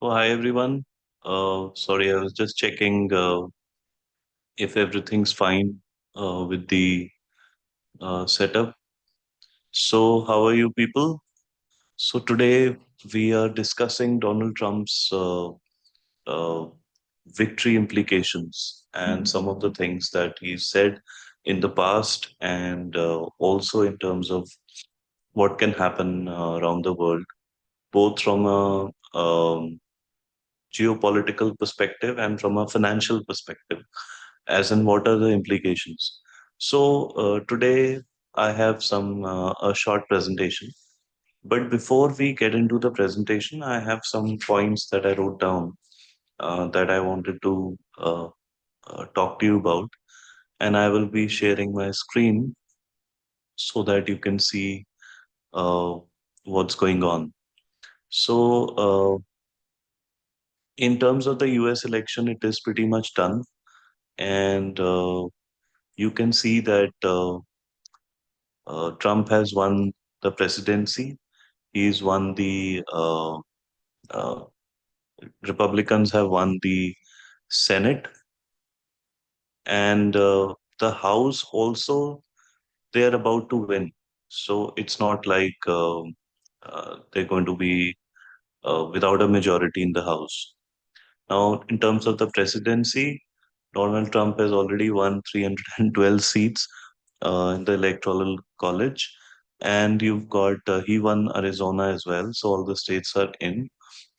Oh, hi everyone. Sorry, I was just checking if everything's fine with the setup. So, how are you people? So, today we are discussing Donald Trump's uh, victory implications and some of the things that he said in the past, and also in terms of what can happen around the world, both from a geopolitical perspective and from a financial perspective, as in what are the implications. So today I have some a short presentation, but before we get into the presentation, I have some points that I wrote down that I wanted to talk to you about, and I will be sharing my screen so that you can see uh, what's going on. So in terms of the US election, it is pretty much done, and you can see that Trump has won the presidency. He's won the uh, Republicans have won the Senate, and the House also they are about to win. So it's not like they're going to be without a majority in the House. Now, in terms of the presidency, Donald Trump has already won 312 seats in the Electoral College. And you've got, he won Arizona as well. So all the states are in.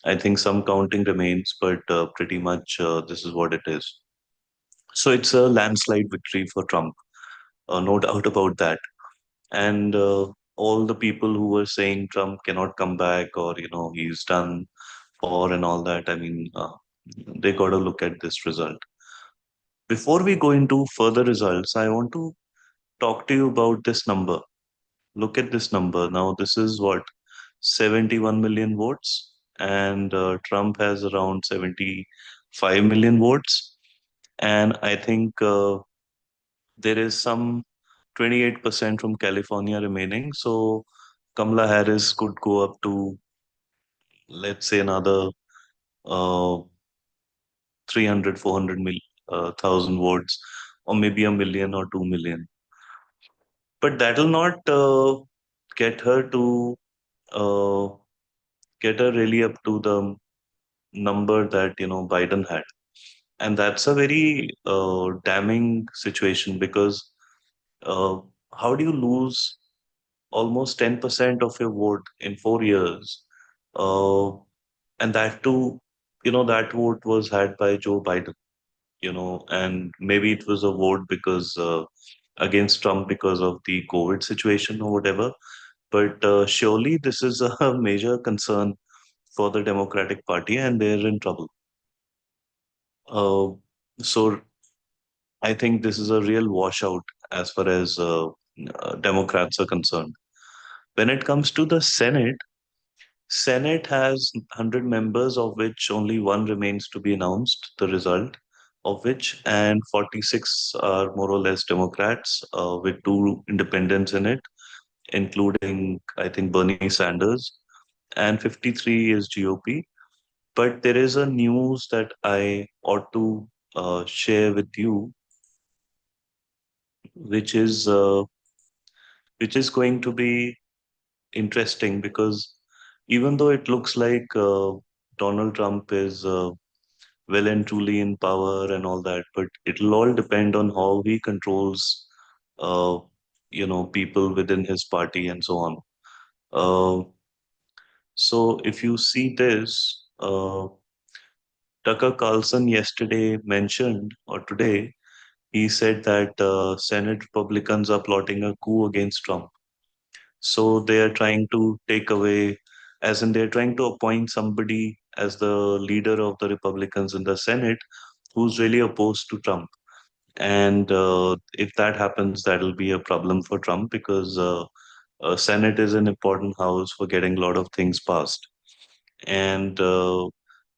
I think some counting remains, but pretty much this is what it is. So it's a landslide victory for Trump, no doubt about that. And all the people who were saying Trump cannot come back or, he's done for and all that, I mean, they got to look at this result. Before we go into further results, I want to talk to you about this number. Look at this number. Now, this is what 71 million votes, and Trump has around 75 million votes. And I think there is some 28% from California remaining. So Kamala Harris could go up to, let's say, another uh, 300, 400 thousand votes, or maybe a million or 2 million. But that will not get her to uh, get her really up to the number that Biden had, and that's a very damning situation because uh, how do you lose almost 10% of your vote in 4 years, uh, and that too, that vote was had by Joe Biden, and maybe it was a vote because against Trump because of the COVID situation or whatever. But surely this is a major concern for the Democratic Party, and they're in trouble. Uh, so I think this is a real washout as far as Democrats are concerned. When it comes to the Senate has 100 members, of which only one remains to be announced, the result of which, and 46 are more or less Democrats, with two independents in it, including, I think, Bernie Sanders, and 53 is GOP. But there is a news that I ought to share with you, which is uh, which is going to be interesting because even though it looks like Donald Trump is well and truly in power and all that, but it'll all depend on how he controls, uh, people within his party and so on. Uh, so if you see this, Tucker Carlson yesterday mentioned, or today, he said that Senate Republicans are plotting a coup against Trump. So they are trying to take away, as in they're trying to appoint somebody as the leader of the Republicans in the Senate who's really opposed to Trump. And if that happens, that'll be a problem for Trump because Senate is an important house for getting a lot of things passed. And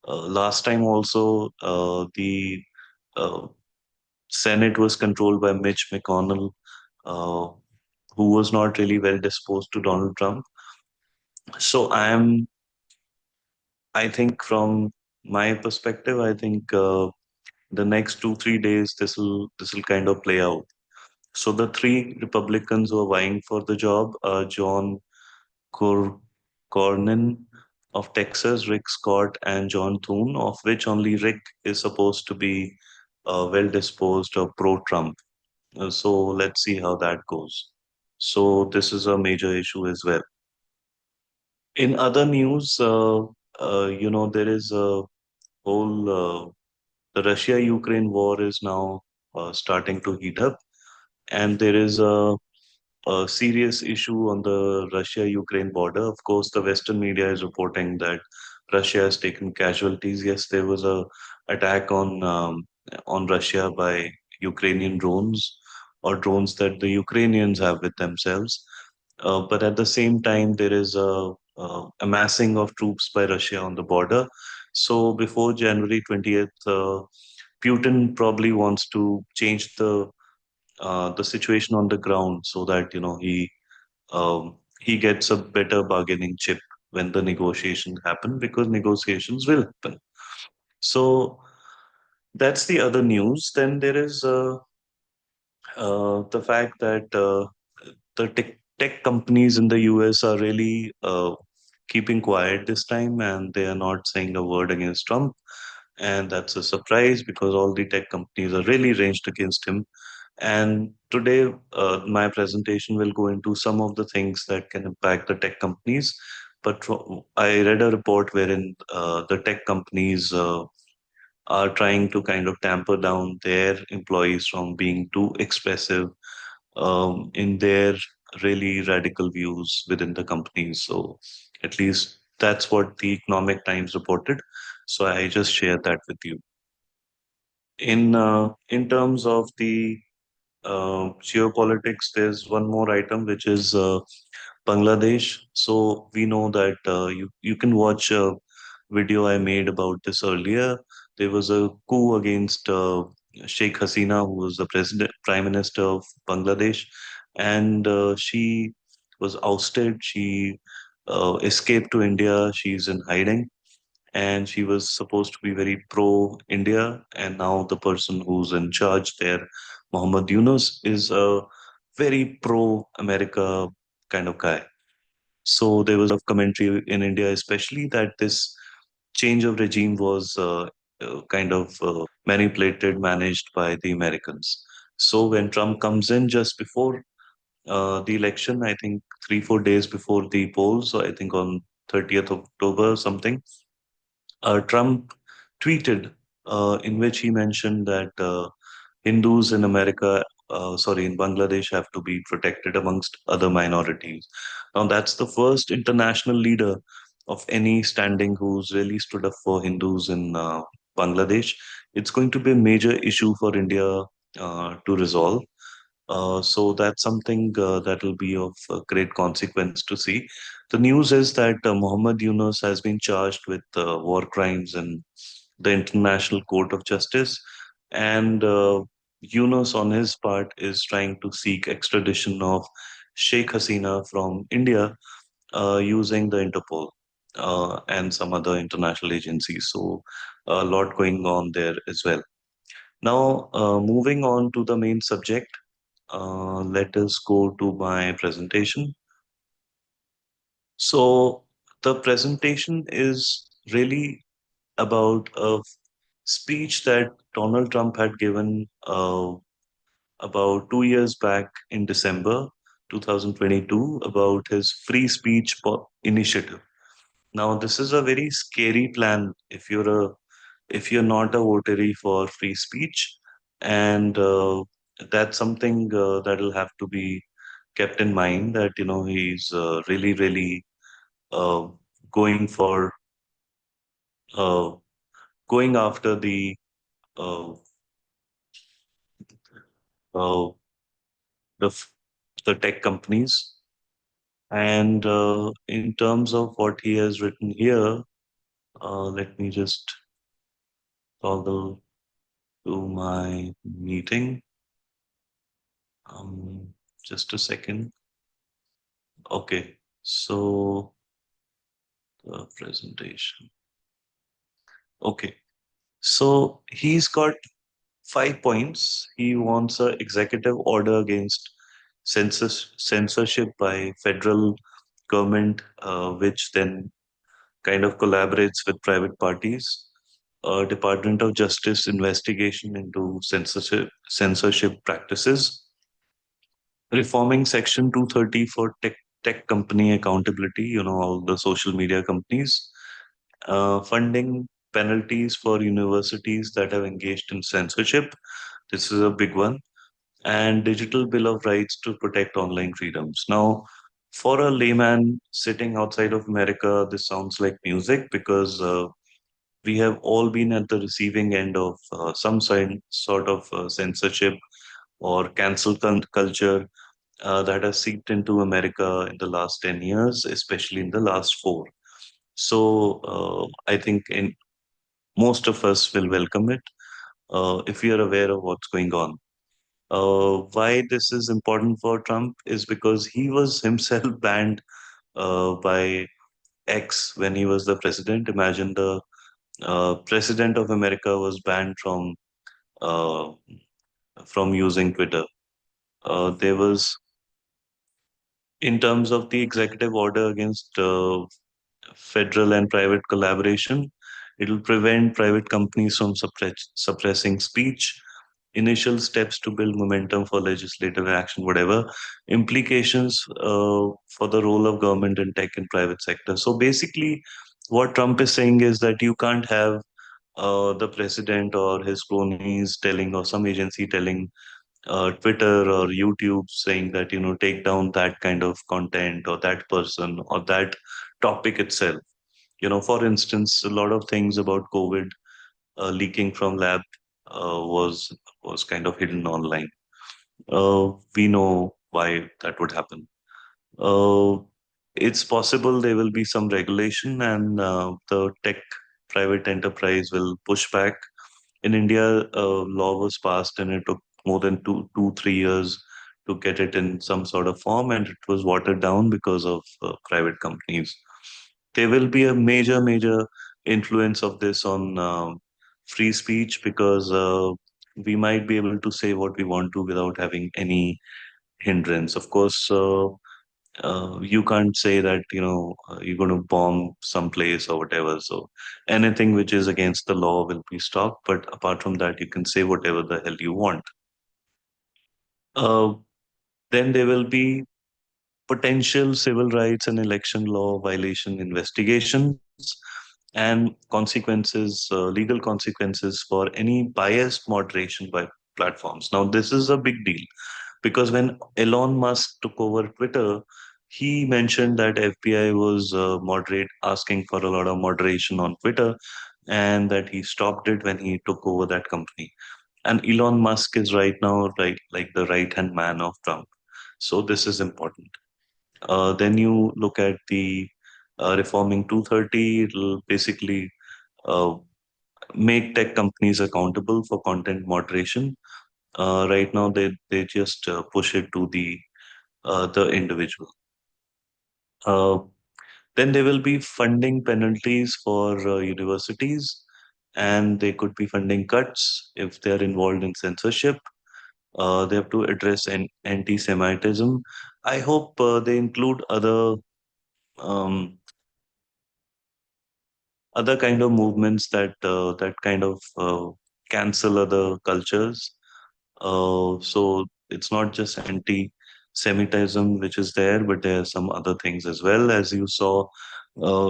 last time also, the uh, Senate was controlled by Mitch McConnell, uh, who was not really well disposed to Donald Trump. So I think from my perspective, I think the next 2 3 days this will kind of play out. So the three Republicans who are vying for the job are John Cor- Cornyn of Texas, Rick Scott, and John Thune, of which only Rick is supposed to be well disposed or pro-Trump. So let's see how that goes. So this is a major issue as well. In other news, there is a whole the Russia-Ukraine war is now starting to heat up, and there is a serious issue on the Russia-Ukraine border. Of course, the Western media is reporting that Russia has taken casualties. Yes, there was a attack on Russia by Ukrainian drones or drones that the Ukrainians have with themselves. But at the same time, there is a amassing of troops by Russia on the border. So before January 20th, Putin probably wants to change the situation on the ground so that he gets a better bargaining chip when the negotiations happen, because negotiations will happen. So that's the other news. Then there is the fact that the tech companies in the US are really keeping quiet this time, and they are not saying a word against Trump. And that's a surprise because all the tech companies are really ranged against him. And today, my presentation will go into some of the things that can impact the tech companies. But I read a report wherein the tech companies are trying to kind of tamper down their employees from being too expressive in their really radical views within the companies. So at least that's what the Economic Times reported. So I just share that with you. In terms of the geopolitics, there's one more item which is Bangladesh. So we know that you can watch a video I made about this earlier. There was a coup against Sheikh Hasina, who was the prime minister of Bangladesh, and she was ousted. She escaped to India. She's in hiding, and she was supposed to be very pro India. And now the person who's in charge there, Muhammad Yunus, is a very pro America kind of guy. So there was a lot of commentary in India, especially that this change of regime was kind of manipulated, managed by the Americans. So when Trump comes in just before the election, I think 3 4 days before the polls, so I think on 30th October or something, Trump tweeted in which he mentioned that Hindus in in Bangladesh, have to be protected amongst other minorities. Now, that's the first international leader of any standing who's really stood up for Hindus in Bangladesh. It's going to be a major issue for India to resolve. So that's something that will be of great consequence to see. The news is that Muhammad Yunus has been charged with war crimes in the International Court of Justice, and Yunus, on his part, is trying to seek extradition of Sheikh Hasina from India using the Interpol and some other international agencies. So a lot going on there as well. Now, moving on to the main subject, let us go to my presentation. So, the presentation is really about a speech that Donald Trump had given about 2 years back in December 2022 about his free speech initiative. Now, this is a very scary plan if you're not a votary for free speech, and that's something that will have to be kept in mind, that he's really uh, going for uh, going after uh, uh, the f- the tech companies. And in terms of what he has written here, let me just toggle to my meeting. Um, just a second. Okay, so the presentation. Okay. So he's got 5 points. He wants a executive order against censorship by federal government, which then kind of collaborates with private parties. Department of Justice investigation into censorship practices, reforming Section 230 for tech company accountability. All the social media companies, funding penalties for universities that have engaged in censorship. This is a big one, and digital bill of rights to protect online freedoms. Now, for a layman sitting outside of America, this sounds like music because we have all been at the receiving end of some sort of censorship or culture that has seeped into America in the last 10 years, especially in the last four. So I think most of us will welcome it if we are aware of what's going on. Why this is important for Trump is because he was himself banned by X when he was the president. Imagine the president of America was banned uh, from using Twitter. There was, in terms of the executive order against federal and private collaboration, it will prevent private companies from suppressing speech. Initial steps to build momentum for legislative action, whatever implications for the role of government and tech and private sector. So basically, what Trump is saying is that you can't have the president or his cronies telling, or some agency telling Twitter or YouTube saying that, take down that kind of content or that person or that topic itself. For instance, a lot of things about COVID leaking from lab was kind of hidden online. We know why that would happen. Uh, it's possible there will be some regulation, and the tech private enterprise will push back. In India, a law was passed, and it took more than 3 years to get it in some sort of form, and it was watered down because of private companies. There will be a major influence of this on free speech because we might be able to say what we want to without having any hindrance. Of course, you can't say that you're going to bomb someplace or whatever. So anything which is against the law will be stopped. But apart from that, you can say whatever the hell you want. Uh, then there will be potential civil rights and election law violation investigations and consequences, legal consequences for any biased moderation by platforms. Now, this is a big deal because when Elon Musk took over Twitter, he mentioned that FBI was asking for a lot of moderation on Twitter, and that he stopped it when he took over that company. And Elon Musk is right now like the right hand man of Trump. So this is important. Then you look at the reforming 230. It'll basically uh, make tech companies accountable for content moderation. Right now, they just push it to the individual. Uh, then there will be funding penalties for universities, and they could be funding cuts if they are involved in censorship. They have to address anti-Semitism. I hope they include um, other kind of movements that kind of cancel other cultures. So it's not just anti-Semitism which is there, but there are some other things as well. As you saw,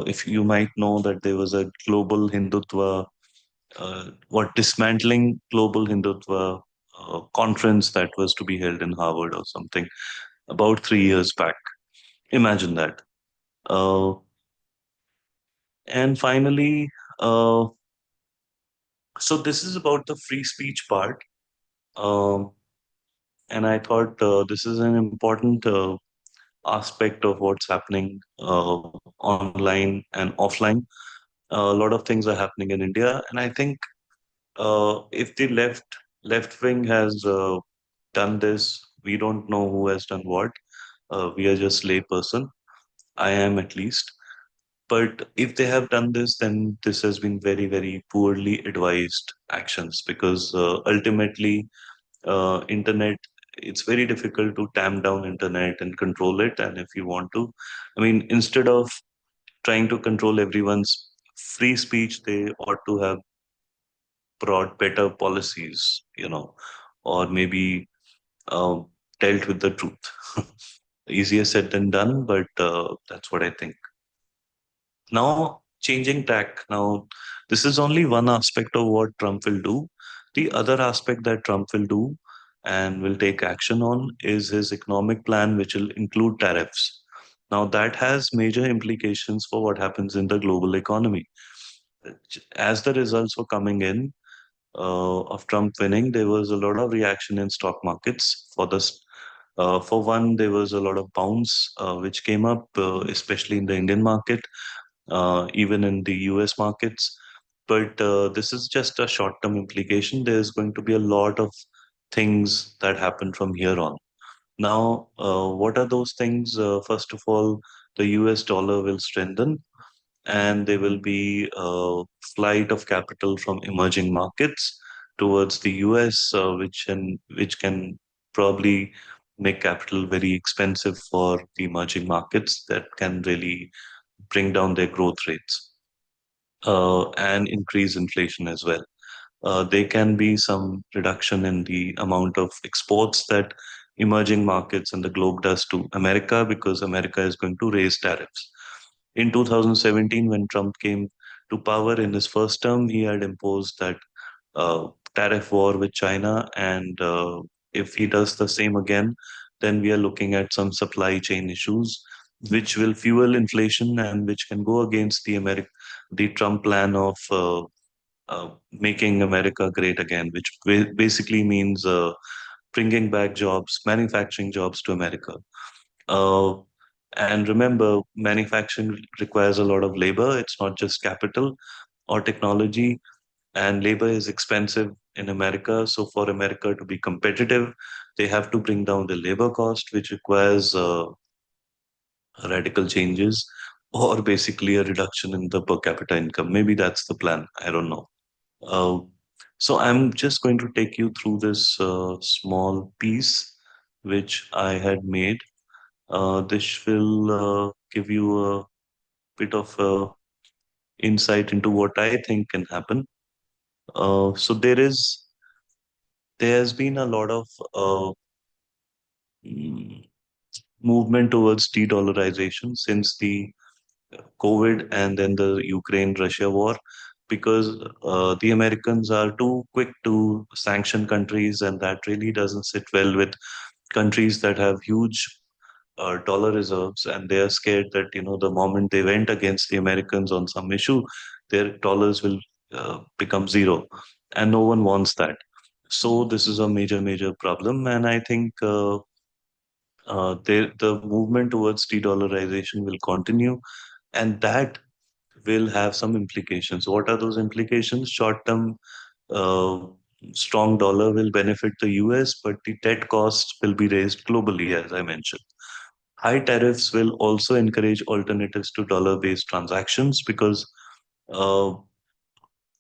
if you might know that there was a global Hindutva, what dismantling global Hindutva conference that was to be held in Harvard or something about 3 years back. Imagine that. Uh, and finally, uh, so this is about the free speech part. Um, and I thought this is an important aspect of what's happening online and offline. A lot of things are happening in India, and I think if the left wing has done this, we don't know who has done what. We are just layperson. I am at least. But if they have done this, then this has been very, very poorly advised actions because ultimately, internet, it's very difficult to tamp down internet and control it. And if you want to, I mean, instead of trying to control everyone's free speech, they ought to have brought better policies, or maybe uh, dealt with the truth. Easier said than done, but that's what I think. Now, changing tack. Now, this is only one aspect of what Trump will do. The other aspect that Trump will do and will take action on is his economic plan, which will include tariffs. Now, that has major implications for what happens in the global economy. As the results were coming in of Trump winning, there was a lot of reaction in stock markets. For one, there was a lot of bounce which came up, especially in the Indian market, even in the US markets. But this is just a short term implication. There's going to be a lot of things that happen from here on. Now, what are those things? First of all, the US dollar will strengthen, and there will be a flight of capital from emerging markets towards the US, which can probably make capital very expensive for the emerging markets that can really bring down their growth rates and increase inflation as well. There can be some reduction in the amount of exports that emerging markets and the globe does to America because America is going to raise tariffs. In 2017, when Trump came to power in his first term, he had imposed that tariff war with China. And if he does the same again, then we are looking at some supply chain issues, which will fuel inflation and which can go against the Trump plan of making America great again, which basically means bringing back jobs, manufacturing jobs to America. Uh, and remember, manufacturing requires a lot of labor. It's not just capital or technology, and labor is expensive in America. So, for America to be competitive, they have to bring down the labor cost, which requires radical changes or basically a reduction in the per capita income. Maybe that's the plan. I don't know. Uh, so I'm just going to take you through this small piece which I had made. This will give you a bit of insight into what I think can happen. So there has been a lot of mm, movement towards de-dollarization since the COVID and then the Ukraine-Russia war, because the Americans are too quick to sanction countries, and that really doesn't sit well with countries that have huge dollar reserves, and they are scared that the moment they went against the Americans on some issue, their dollars will become zero, and no one wants that. So this is a major, major problem, and I think the movement towards de-dollarization will continue, and that will have some implications. What are those implications? Short term, uh, strong dollar will benefit the US, but the debt costs will be raised globally, as I mentioned. High tariffs will also encourage alternatives to dollar based transactions because uh,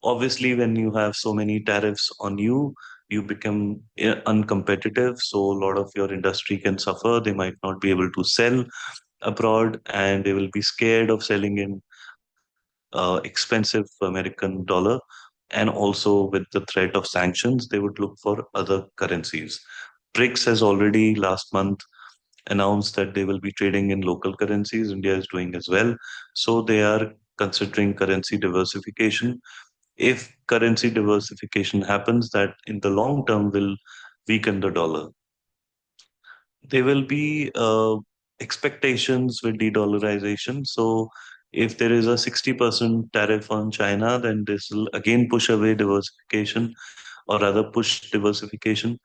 obviously, when you have so many tariffs on you, you become uncompetitive. So, a lot of your industry can suffer. They might not be able to sell abroad, and they will be scared of selling in expensive American dollar. And also, with the threat of sanctions, they would look for other currencies. BRICS has already last month announced that they will be trading in local currencies. India is doing as well. So they are considering currency diversification. If currency diversification happens, that in the long term will weaken the dollar. There will be expectations with de-dollarization. So if there is a 60% tariff on China, then this will again push away diversification or rather push diversification.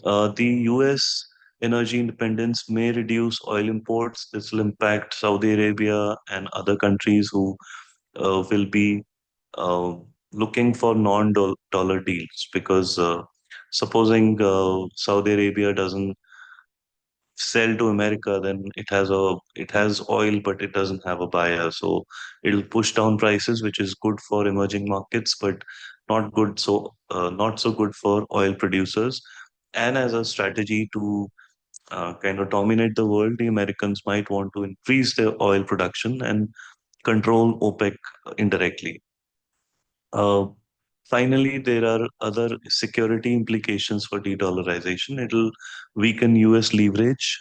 The US energy independence may reduce oil imports. This will impact Saudi Arabia and other countries who will be uh, looking for non-dollar deals because supposing Saudi Arabia doesn't sell to America, then it has oil, but it doesn't have a buyer. So it'll push down prices, which is good for emerging markets, but not so good for oil producers. And as a strategy to kind of dominate the world, the Americans might want to increase their oil production and control OPEC indirectly. Uh, Finally, there are other security implications for de-dollarization. It'll weaken US leverage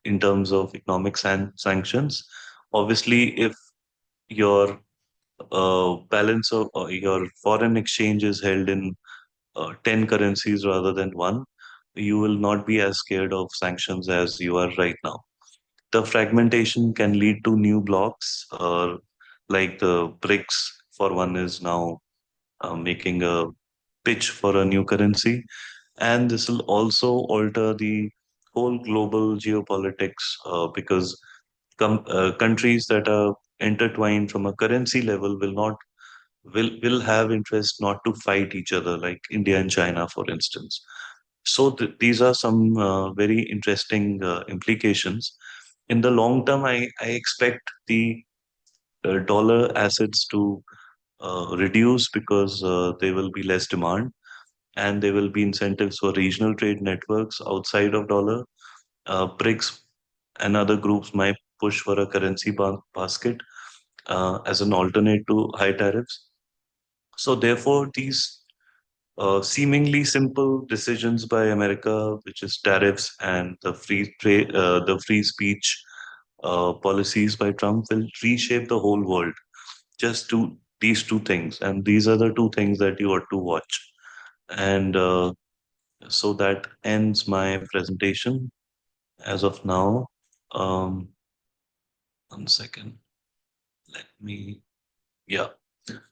in terms of economic sanctions. Obviously, if your balance of your foreign exchange is held in 10 currencies rather than one, you will not be as scared of sanctions as you are right now. The fragmentation can lead to new blocks, like the BRICS, for one, is now making a pitch for a new currency. And this will also alter the whole global geopolitics because countries that are intertwined from a currency level will have interest not to fight each other, like India and China, for instance. So these are some very interesting implications. In the long term, I expect the dollar assets to reduce because there will be less demand and there will be incentives for regional trade networks outside of dollar. BRICS and other groups might push for a currency basket as an alternate to high tariffs. So therefore, these seemingly simple decisions by America, which is tariffs and the free trade, the free speech policies by Trump, will reshape the whole world. Just these two things, and these are the two things that you ought to watch. And so that ends my presentation as of now. Um, 1 second. Let me. Yeah.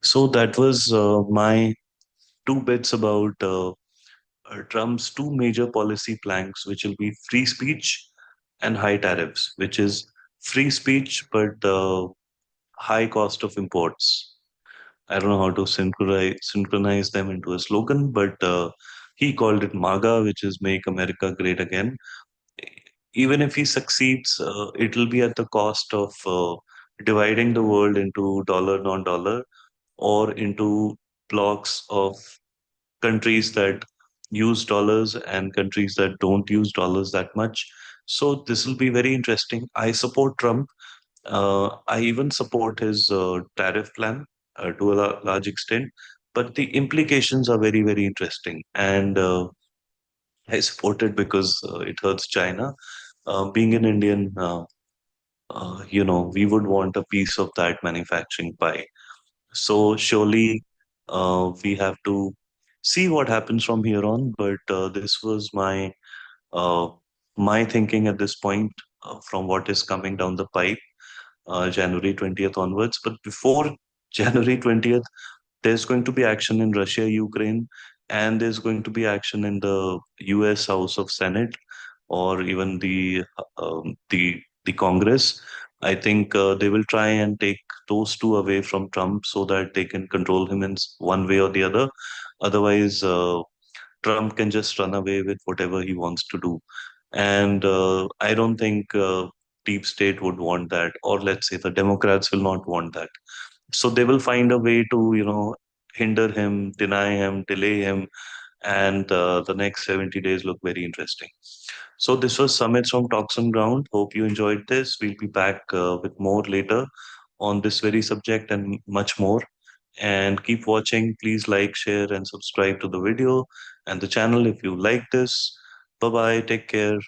So that was my two bits about Trump's two major policy planks, which will be free speech and high tariffs, which is free speech but high cost of imports. I don't know how to synchronize them into a slogan, but he called it MAGA, which is Make America Great Again. Even if he succeeds, it'll be at the cost of dividing the world into dollar, non-dollar, or into blocks of countries that use dollars and countries that don't use dollars that much. So this will be very interesting. I support Trump. I even support his tariff plan to a large extent, but the implications are very, very interesting. And I support it because it hurts China. Being an Indian, we would want a piece of that manufacturing pie. So surely we have to see what happens from here on. But this was uh, my thinking at this point from what is coming down the pipe, January 20th onwards. But before January 20th, there's going to be action in Russia, Ukraine, and there's going to be action in the U.S. House of Senate or even the Congress. I think they will try and take those two away from Trump so that they can control him in one way or the other. Otherwise, Trump can just run away with whatever he wants to do. And I don't think deep state would want that, or let's say the Democrats will not want that. So they will find a way to, hinder him, deny him, delay him, and the next 70 days look very interesting. So this was Summit from Talks on Ground. Hope you enjoyed this. We'll be back with more later on this very subject and much more. And keep watching. Please like, share, and subscribe to the video and the channel if you like this. Bye bye. Take care.